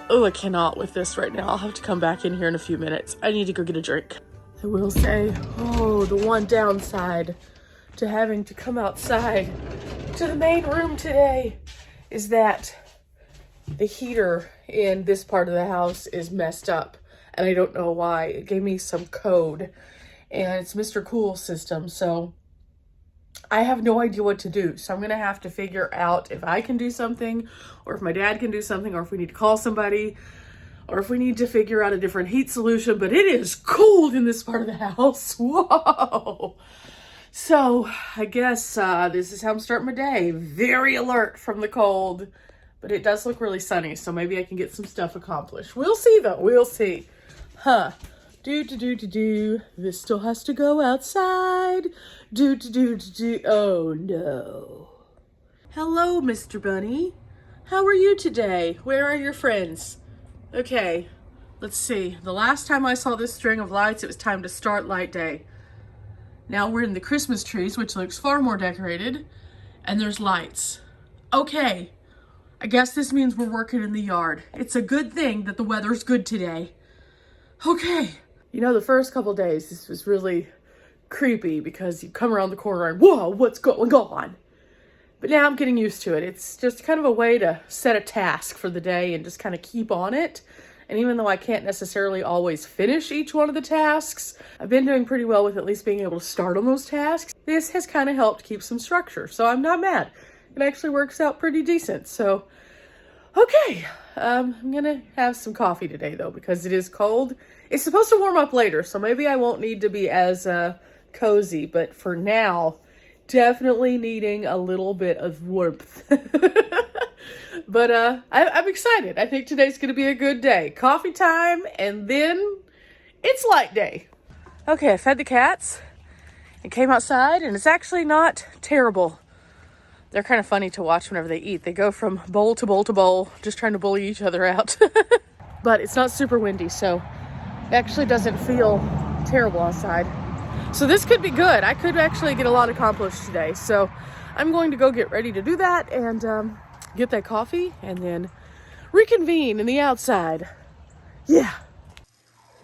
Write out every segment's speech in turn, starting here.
Oh, I cannot with this right now. I'll have to come back in here in a few minutes. I need to go get a drink. I will say, oh, the one downside to having to come outside to the main room today is that the heater in this part of the house is messed up. And I don't know why. It gave me some code. And it's Mr. Cool system. So I have no idea what to do. So I'm going to have to figure out if I can do something, or if my dad can do something, or if we need to call somebody, or if we need to figure out a different heat solution. But it is cold in this part of the house. Whoa. So I guess this is how I'm starting my day. Very alert from the cold. But it does look really sunny. So maybe I can get some stuff accomplished. We'll see though. We'll see. Huh. This still has to go outside. Oh no. Hello, Mr. Bunny. How are you today? Where are your friends? Okay, let's see. The last time I saw this string of lights, it was time to start light day. Now we're in the Christmas trees, which looks far more decorated, and there's lights. Okay, I guess this means we're working in the yard. It's a good thing that the weather's good today. Okay. You know, the first couple days, this was really creepy because you come around the corner and, whoa, what's going on? But now I'm getting used to it. It's just kind of a way to set a task for the day and just kind of keep on it. And even though I can't necessarily always finish each one of the tasks, I've been doing pretty well with at least being able to start on those tasks. This has kind of helped keep some structure, so I'm not mad. It actually works out pretty decent. So, okay, I'm gonna have some coffee today though, because it is cold. It's supposed to warm up later, so maybe I won't need to be as cozy, but for now, definitely needing a little bit of warmth. But I'm excited. I think today's gonna be a good day. Coffee time, and then it's light day. Okay, I fed the cats and came outside, and it's actually not terrible. They're kind of funny to watch whenever they eat. They go from bowl to bowl to bowl, just trying to bully each other out. But it's not super windy, so it actually doesn't feel terrible outside. So this could be good. I could actually get a lot accomplished today. So I'm going to go get ready to do that and get that coffee and then reconvene in the outside. Yeah.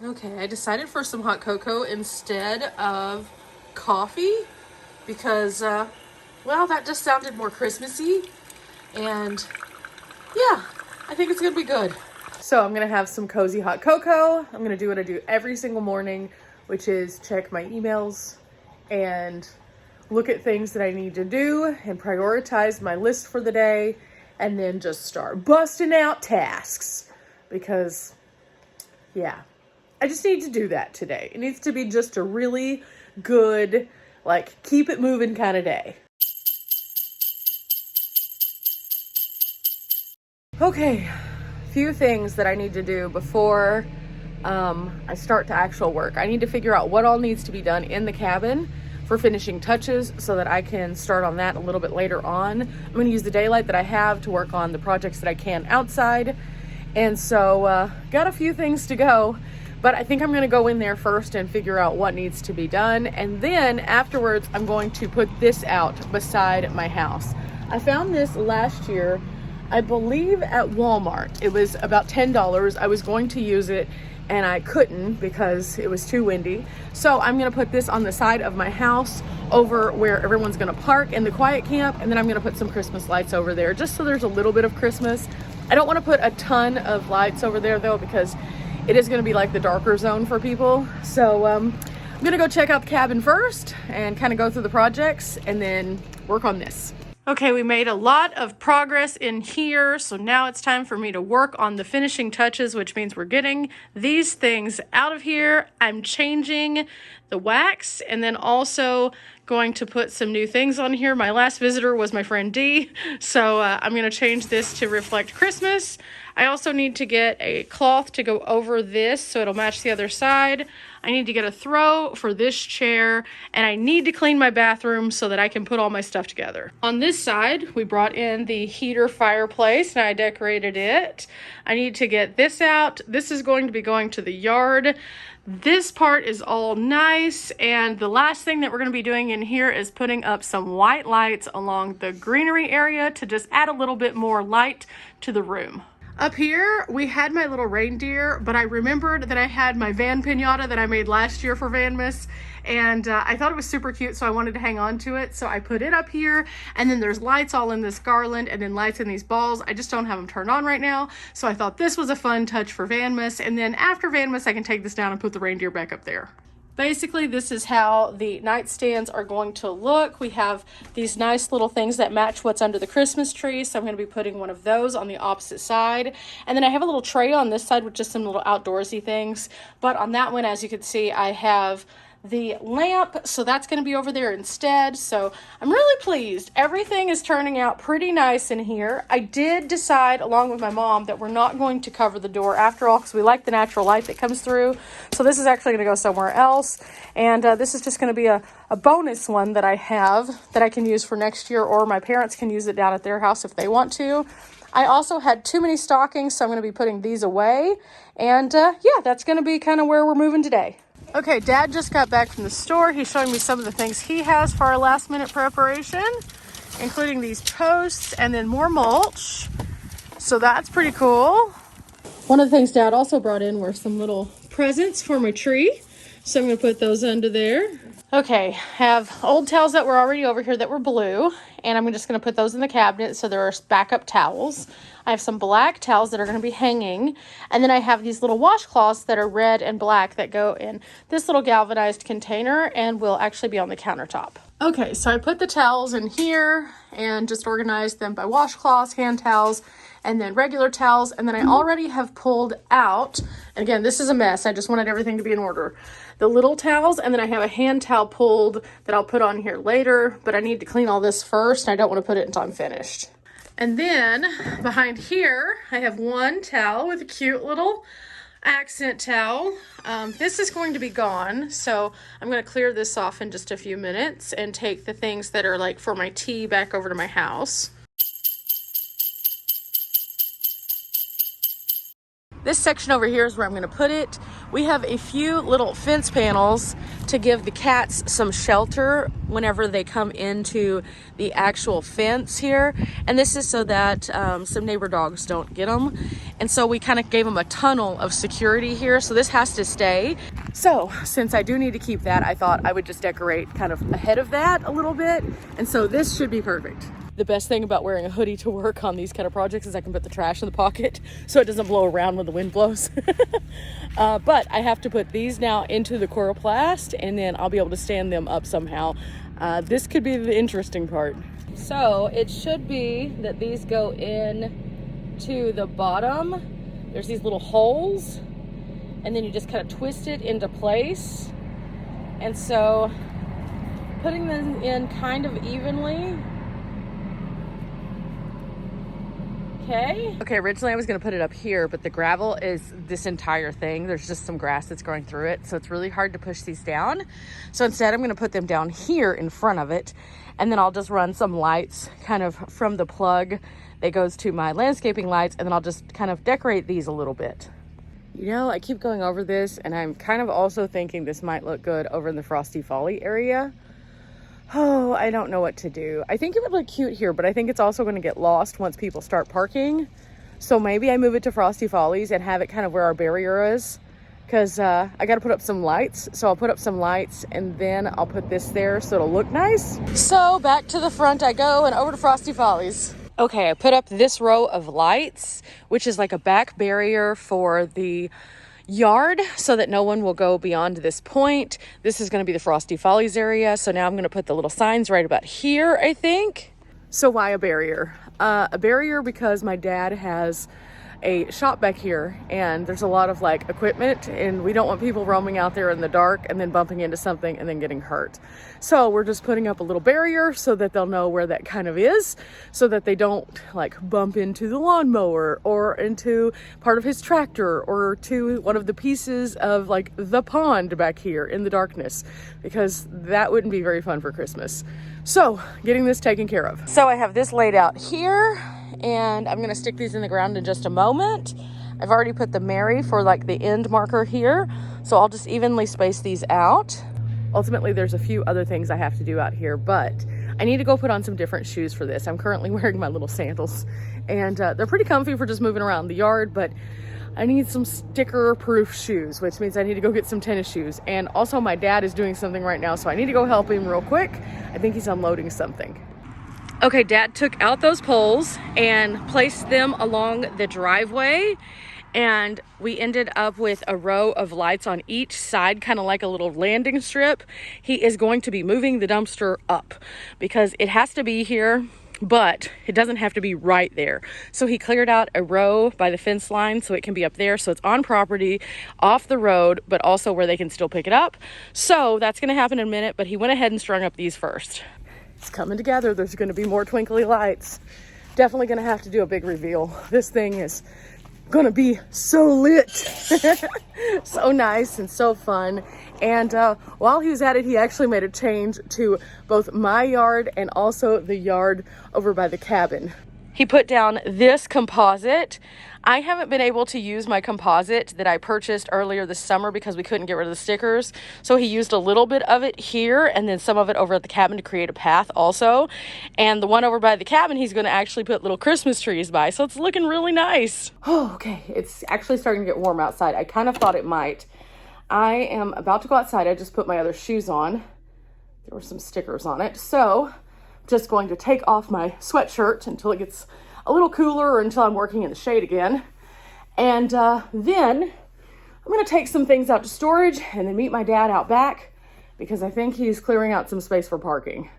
Okay, I decided for some hot cocoa instead of coffee because, well, that just sounded more Christmassy. And yeah, I think it's gonna be good. So I'm gonna have some cozy hot cocoa. I'm gonna do what I do every single morning, which is check my emails and look at things that I need to do and prioritize my list for the day, and then just start busting out tasks because, yeah, I just need to do that today. It needs to be just a really good, like, keep it moving kind of day. Okay, few things that I need to do before I start the actual work. I need to figure out what all needs to be done in the cabin for finishing touches so that I can start on that a little bit later on. I'm going to use the daylight that I have to work on the projects that I can outside. And so got a few things to go, but I think I'm going to go in there first and figure out what needs to be done. And then afterwards, I'm going to put this out beside my house. I found this last year, I believe at Walmart. It was about $10. I was going to use it and I couldn't because it was too windy. So I'm gonna put this on the side of my house over where everyone's gonna park in the quiet camp, and then I'm gonna put some Christmas lights over there just so there's a little bit of Christmas. I don't wanna put a ton of lights over there though because it is gonna be like the darker zone for people. So I'm gonna go check out the cabin first and kind of go through the projects and then work on this. Okay, we made a lot of progress in here, so now it's time for me to work on the finishing touches, which means we're getting these things out of here. I'm changing the wax and then also going to put some new things on here. My last visitor was my friend Dee, so I'm going to change this to reflect Christmas. I also need to get a cloth to go over this so it'll match the other side. I need to get a throw for this chair, and I need to clean my bathroom so that I can put all my stuff together. On this side, we brought in the heater fireplace and I decorated it. I need to get this out. This is going to be going to the yard. This part is all nice, and the last thing that we're going to be doing in here is putting up some white lights along the greenery area to just add a little bit more light to the room. Up here, we had my little reindeer, but I remembered that I had my van pinata that I made last year for Vlogmas, and I thought it was super cute, so I wanted to hang on to it. So I put it up here, and then there's lights all in this garland, and then lights in these balls. I just don't have them turned on right now, so I thought this was a fun touch for Vlogmas, and then after Vlogmas, I can take this down and put the reindeer back up there. Basically, this is how the nightstands are going to look. We have these nice little things that match what's under the Christmas tree. So I'm going to be putting one of those on the opposite side. And then I have a little tray on this side with just some little outdoorsy things. But on that one, as you can see, I have the lamp, so that's going to be over there instead. So I'm really pleased. Everything is turning out pretty nice in here. I did decide, along with my mom, that we're not going to cover the door after all, because we like the natural light that comes through. So this is actually going to go somewhere else, and this is just going to be a bonus one that I have that I can use for next year, or my parents can use it down at their house if they want to. I also had too many stockings, so I'm going to be putting these away, and yeah, that's going to be kind of where we're moving today. Okay, Dad just got back from the store. He's showing me some of the things he has for our last minute preparation, including these posts and then more mulch. So that's pretty cool. One of the things Dad also brought in were some little presents for my tree. So I'm going to put those under there. Okay, have old towels that were already over here that were blue, and I'm just going to put those in the cabinet so there are backup towels. I have some black towels that are going to be hanging, and then I have these little washcloths that are red and black that go in this little galvanized container and will actually be on the countertop. Okay, so I put the towels in here and just organized them by washcloths, hand towels, and then regular towels, and then I already have pulled out, and again, this is a mess, I just wanted everything to be in order, the little towels, and then I have a hand towel pulled that I'll put on here later, but I need to clean all this first, and I don't want to put it until I'm finished. And then behind here, I have one towel with a cute little accent towel. This is going to be gone, so I'm going to clear this off in just a few minutes and take the things that are like for my tea back over to my house. This section over here is where I'm going to put it. We have a few little fence panels to give the cats some shelter whenever they come into the actual fence here. And this is so that some neighbor dogs don't get them. And so we kind of gave them a tunnel of security here. So this has to stay. So since I do need to keep that, I thought I would just decorate kind of ahead of that a little bit. And so this should be perfect. The best thing about wearing a hoodie to work on these kind of projects is I can put the trash in the pocket so it doesn't blow around when the wind blows. But I have to put these now into the coroplast, and then I'll be able to stand them up somehow. This could be the interesting part. So it should be that these go in to the bottom. There's these little holes, and then you just kind of twist it into place. And so putting them in kind of evenly. Okay, originally I was going to put it up here, but the gravel is this entire thing. There's just some grass that's growing through it, so it's really hard to push these down. So instead I'm going to put them down here in front of it, and then I'll just run some lights kind of from the plug that goes to my landscaping lights, and then I'll just kind of decorate these a little bit. You know, I keep going over this, and I'm kind of also thinking this might look good over in the Frosty Folly area. Oh, I don't know what to do. I think it would look cute here, but I think it's also going to get lost once people start parking. So maybe I move it to Frosty Follies and have it kind of where our barrier is, because I got to put up some lights. So I'll put up some lights, and then I'll put this there so it'll look nice. So back to the front I go and over to Frosty Follies. Okay, I put up this row of lights, which is like a back barrier for the yard so that no one will go beyond this point. This is going to be the Frosty Follies area. So now I'm going to put the little signs right about here, I think. So why a barrier? A barrier because my dad has a shop back here, and there's a lot of like equipment, and we don't want people roaming out there in the dark and then bumping into something and then getting hurt. So we're just putting up a little barrier so that they'll know where that kind of is, so that they don't like bump into the lawnmower or into part of his tractor or to one of the pieces of like the pond back here in the darkness, because that wouldn't be very fun for Christmas. So getting this taken care of. So I have this laid out here, and I'm gonna stick these in the ground in just a moment. I've already put the Mary for like the end marker here, so I'll just evenly space these out. Ultimately, there's a few other things I have to do out here, but I need to go put on some different shoes for this. I'm currently wearing my little sandals, and they're pretty comfy for just moving around the yard, but I need some sticker proof shoes, which means I need to go get some tennis shoes. And also my dad is doing something right now, so I need to go help him real quick. I think he's unloading something. Okay, Dad took out those poles and placed them along the driveway, and we ended up with a row of lights on each side, kind of like a little landing strip. He is going to be moving the dumpster up because it has to be here, but it doesn't have to be right there. So he cleared out a row by the fence line so it can be up there. So it's on property, off the road, but also where they can still pick it up. So that's gonna happen in a minute, but he went ahead and strung up these first. It's coming together. There's gonna be more twinkly lights. Definitely gonna have to do a big reveal. This thing is gonna be so lit. So nice and so fun. And while he was at it, he actually made a change to both my yard and also the yard over by the cabin. He put down this composite. I haven't been able to use my composite that I purchased earlier this summer because we couldn't get rid of the stickers. So he used a little bit of it here and then some of it over at the cabin to create a path also. And the one over by the cabin, he's going to actually put little Christmas trees by. So it's looking really nice. Oh, okay. It's actually starting to get warm outside. I kind of thought it might. I am about to go outside. I just put my other shoes on. There were some stickers on it. So I'm just going to take off my sweatshirt until it gets a little cooler or until I'm working in the shade again. And then I'm going to take some things out to storage and then meet my dad out back because I think he's clearing out some space for parking.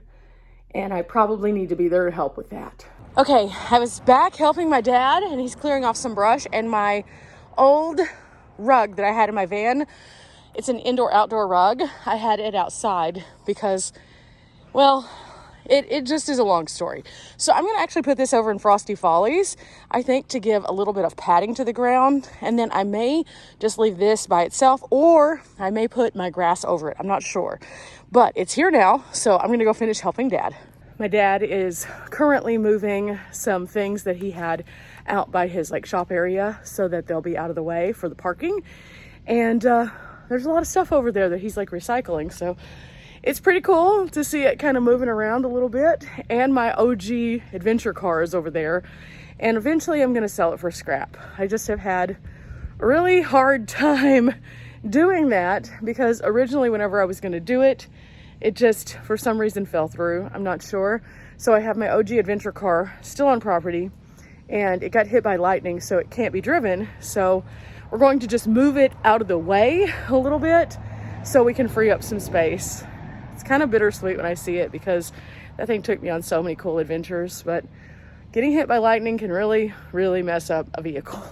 And I probably need to be there to help with that. Okay, I was back helping my dad and he's clearing off some brush, and my old rug that I had in my van, it's an indoor-outdoor rug. I had it outside because, well, it just is a long story. So I'm going to actually put this over in Frosty Follies, I think, to give a little bit of padding to the ground. And then I may just leave this by itself, or I may put my grass over it. I'm not sure. But it's here now, so I'm going to go finish helping Dad. My dad is currently moving some things that he had out by his shop area so that they'll be out of the way for the parking. And there's a lot of stuff over there that he's recycling. So it's pretty cool to see it kind of moving around a little bit. And my OG adventure car is over there. And eventually I'm going to sell it for scrap. I just have had a really hard time doing that because originally whenever I was going to do it, it just for some reason fell through. I'm not sure. So I have my OG adventure car still on property, and it got hit by lightning, so it can't be driven. So we're going to just move it out of the way a little bit so we can free up some space. It's kind of bittersweet when I see it because that thing took me on so many cool adventures, but getting hit by lightning can really, really mess up a vehicle.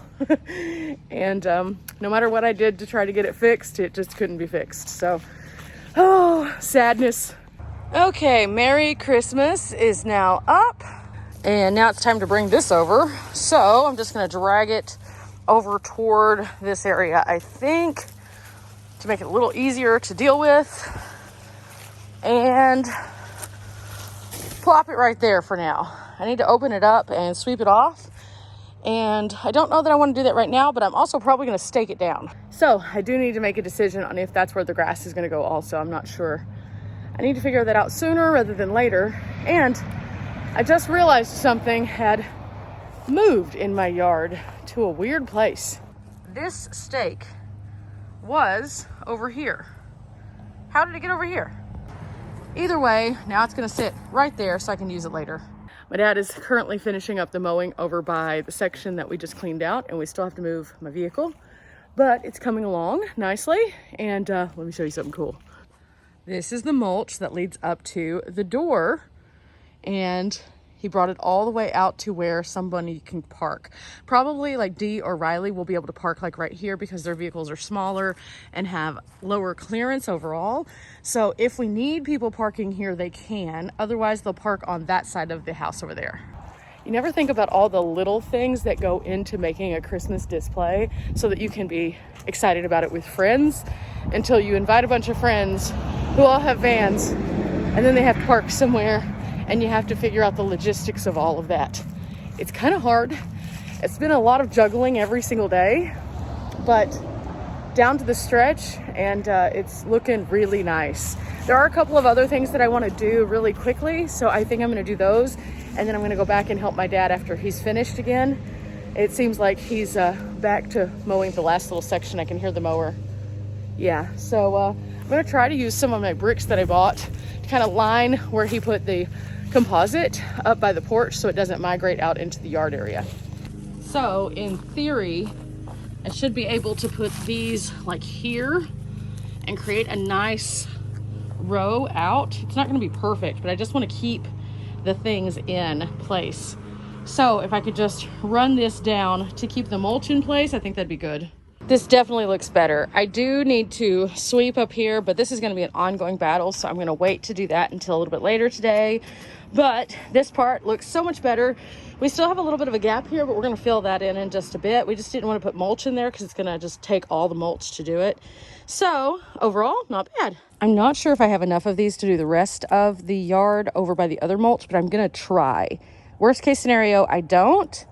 And no matter what I did to try to get it fixed, it just couldn't be fixed. So, oh, sadness. Okay, Merry Christmas is now up. And now it's time to bring this over. So I'm just going to drag it over toward this area, I think, to make it a little easier to deal with. And plop it right there for now. I need to open it up and sweep it off. And I don't know that I want to do that right now, but I'm also probably going to stake it down. So I do need to make a decision on if that's where the grass is going to go also. I'm not sure. I need to figure that out sooner rather than later. And I just realized something had moved in my yard to a weird place. This stake was over here. How did it get over here? Either way, now it's going to sit right there so I can use it later. My dad is currently finishing up the mowing over by the section that we just cleaned out, and we still have to move my vehicle, but it's coming along nicely. And let me show you something cool. This is the mulch that leads up to the door, and he brought it all the way out to where somebody can park. Probably Dee or Riley will be able to park right here because their vehicles are smaller and have lower clearance overall. So if we need people parking here, they can. Otherwise, they'll park on that side of the house over there. You never think about all the little things that go into making a Christmas display so that you can be excited about it with friends until you invite a bunch of friends who all have vans, and then they have to park somewhere, and you have to figure out the logistics of all of that. It's kind of hard. It's been a lot of juggling every single day, but down to the stretch, and it's looking really nice. There are a couple of other things that I want to do really quickly, so I think I'm going to do those, and then I'm going to go back and help my dad after he's finished again. It seems like he's back to mowing the last little section. I can hear the mower. Yeah, so I'm going to try to use some of my bricks that I bought to kind of line where he put the composite up by the porch so it doesn't migrate out into the yard area. So in theory, I should be able to put these like here and create a nice row out. It's not going to be perfect, but I just want to keep the things in place. So if I could just run this down to keep the mulch in place, I think that'd be good. This definitely looks better. I do need to sweep up here, but this is going to be an ongoing battle, so I'm going to wait to do that until a little bit later today. But this part looks so much better. We still have a little bit of a gap here, but we're going to fill that in just a bit. We just didn't want to put mulch in there because it's going to just take all the mulch to do it. So overall, not bad. I'm not sure if I have enough of these to do the rest of the yard over by the other mulch, but I'm going to try. Worst case scenario, I don't.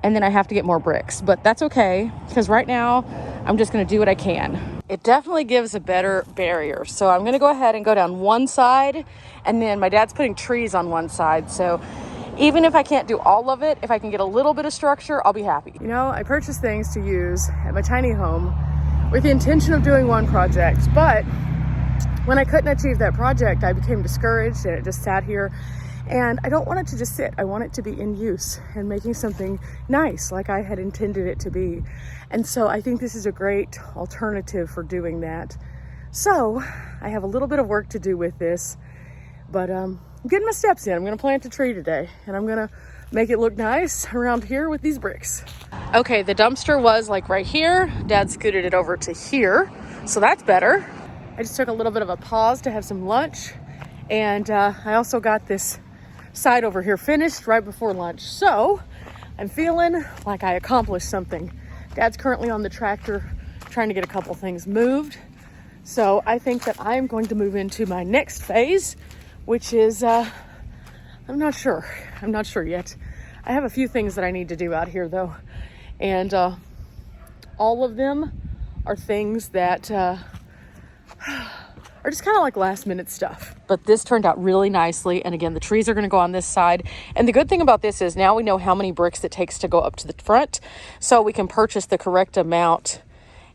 And then I have to get more bricks, but that's okay because right now I'm just going to do what I can. It definitely gives a better barrier. So I'm going to go ahead and go down one side, and then my dad's putting trees on one side. So even if I can't do all of it, if I can get a little bit of structure, I'll be happy. You know, I purchased things to use at my tiny home with the intention of doing one project, but when I couldn't achieve that project, I became discouraged and it just sat here. And I don't want it to just sit. I want it to be in use and making something nice like I had intended it to be. And so I think this is a great alternative for doing that. So I have a little bit of work to do with this, but I'm getting my steps in. I'm gonna plant a tree today and I'm gonna make it look nice around here with these bricks. Okay, the dumpster was like right here. Dad scooted it over to here, so that's better. I just took a little bit of a pause to have some lunch, and I also got this side over here finished right before lunch. So I'm feeling like I accomplished something. Dad's currently on the tractor trying to get a couple things moved. So I think that I'm going to move into my next phase, which is, I'm not sure yet. I have a few things that I need to do out here though. And all of them are things that are just kind of like last minute stuff. But this turned out really nicely. And again, the trees are going to go on this side. And the good thing about this is now we know how many bricks it takes to go up to the front. So we can purchase the correct amount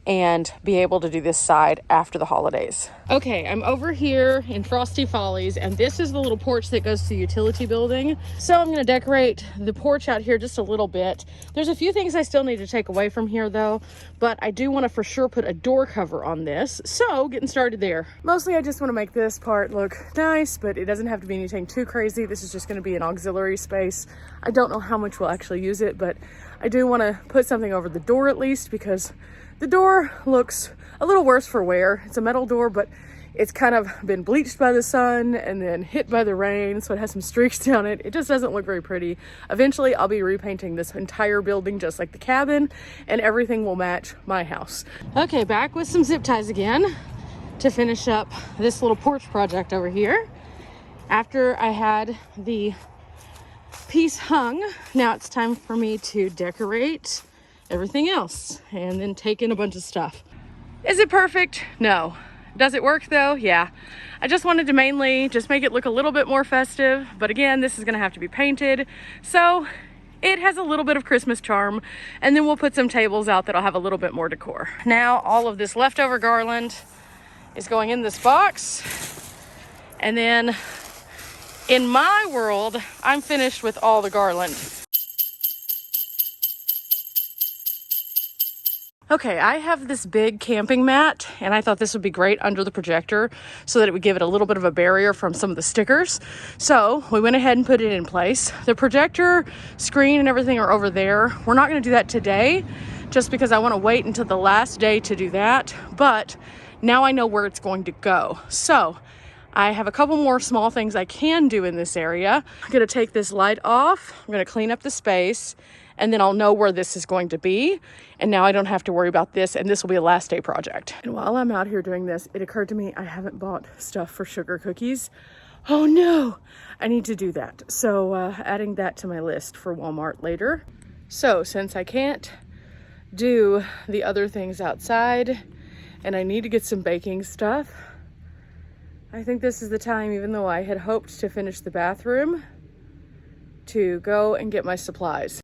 and be able to do this side after the holidays. Okay, I'm over here in Frosty Follies, and this is the little porch that goes to the utility building. So I'm gonna decorate the porch out here just a little bit. There's a few things I still need to take away from here though, but I do wanna for sure put a door cover on this. So getting started there. Mostly I just wanna make this part look nice, but it doesn't have to be anything too crazy. This is just gonna be an auxiliary space. I don't know how much we'll actually use it, but I do wanna put something over the door at least, because the door looks a little worse for wear. It's a metal door, but it's kind of been bleached by the sun and then hit by the rain, so it has some streaks down it. It just doesn't look very pretty. Eventually, I'll be repainting this entire building just like the cabin, and everything will match my house. Okay, back with some zip ties again to finish up this little porch project over here. After I had the piece hung, now it's time for me to decorate everything else and then take in a bunch of stuff. Is it perfect? No. Does it work though? Yeah. I just wanted to mainly just make it look a little bit more festive, but again, this is gonna have to be painted, so it has a little bit of Christmas charm, and then we'll put some tables out that'll have a little bit more decor. Now all of this leftover garland is going in this box, and then in my world, I'm finished with all the garland. Okay, I have this big camping mat, and I thought this would be great under the projector so that it would give it a little bit of a barrier from some of the stickers. So we went ahead and put it in place. The projector screen and everything are over there. We're not gonna do that today just because I wanna wait until the last day to do that, but now I know where it's going to go. So I have a couple more small things I can do in this area. I'm gonna take this light off, I'm gonna clean up the space, and then I'll know where this is going to be. And now I don't have to worry about this, and this will be a last day project. And while I'm out here doing this, it occurred to me I haven't bought stuff for sugar cookies. Oh no, I need to do that. So adding that to my list for Walmart later. So since I can't do the other things outside, and I need to get some baking stuff. I think this is the time, even though I had hoped to finish the bathroom, to go and get my supplies.